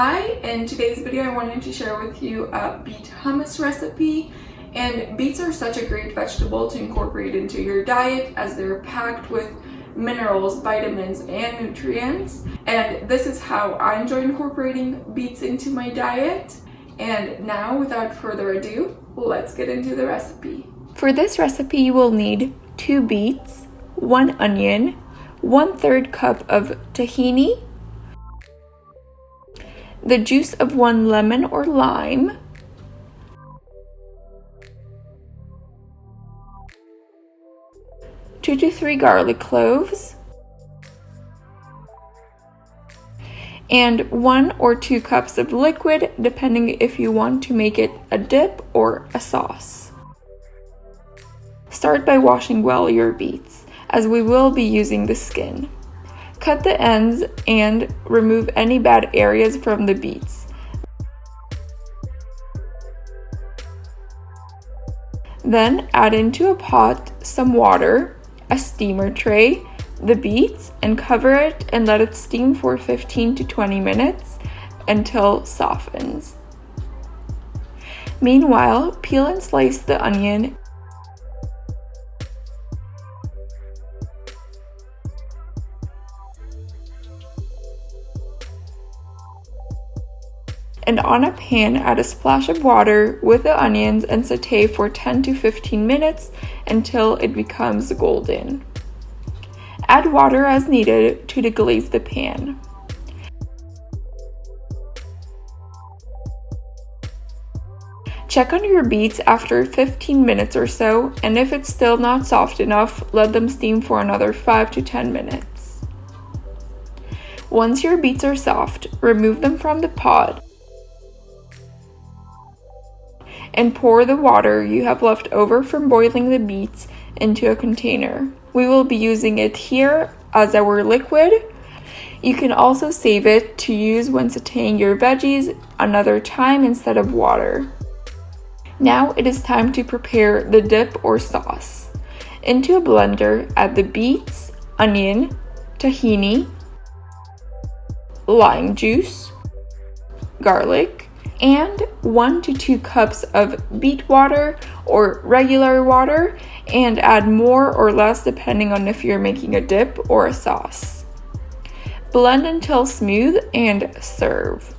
Hi, in today's video I wanted to share with you a beet hummus recipe. And beets are such a great vegetable to incorporate into your diet as they're packed with minerals, vitamins, and nutrients. And this is how I enjoy incorporating beets into my diet. And now, without further ado, let's get into the recipe. For this recipe, you will need 2 beets, 1 onion, 1/3 cup of tahini, the juice of 1 lemon or lime, two to 3 garlic cloves, and 1 or 2 cups of liquid, depending if you want to make it a dip or a sauce. Start by washing well your beets, as we will be using the skin. Cut the ends and remove any bad areas from the beets. Then add into a pot some water, a steamer tray, the beets, and cover it and let it steam for 15 to 20 minutes until softens. Meanwhile, peel and slice the onion and on a pan add a splash of water with the onions and saute for 10 to 15 minutes until it becomes golden. Add water as needed to deglaze the pan. Check on your beets after 15 minutes or so, and if it's still not soft enough, let them steam for another 5 to 10 minutes. Once your beets are soft, remove them from the pot and pour the water you have left over from boiling the beets into a container. We will be using it here as our liquid. You can also save it to use when sauteing your veggies another time instead of water. Now it is time to prepare the dip or sauce. Into a blender, add the beets, onion, tahini, lime juice, garlic, and 1 to 2 cups of beet water or regular water, and add more or less depending on if you're making a dip or a sauce. Blend until smooth and serve.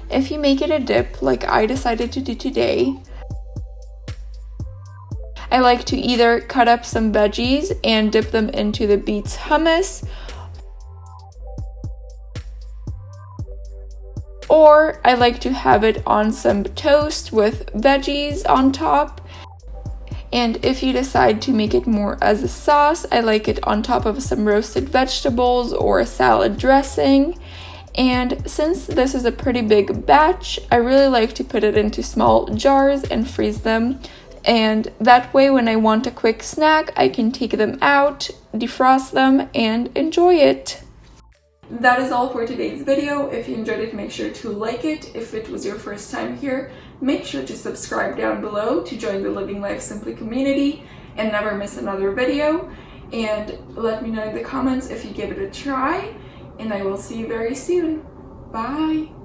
If you make it a dip like I decided to do today, I like to either cut up some veggies and dip them into the beets hummus, or I like to have it on some toast with veggies on top. And if you decide to make it more as a sauce, I like it on top of some roasted vegetables or a salad dressing. And since this is a pretty big batch, I really like to put it into small jars and freeze them. And that way, when I want a quick snack, I can take them out, defrost them, and enjoy it. That is all for today's video. If you enjoyed it, make sure to like it. If it was your first time here, make sure to subscribe down below to join the Living Life Simply community and never miss another video. And let me know in the comments if you give it a try, and I will see you very soon. Bye!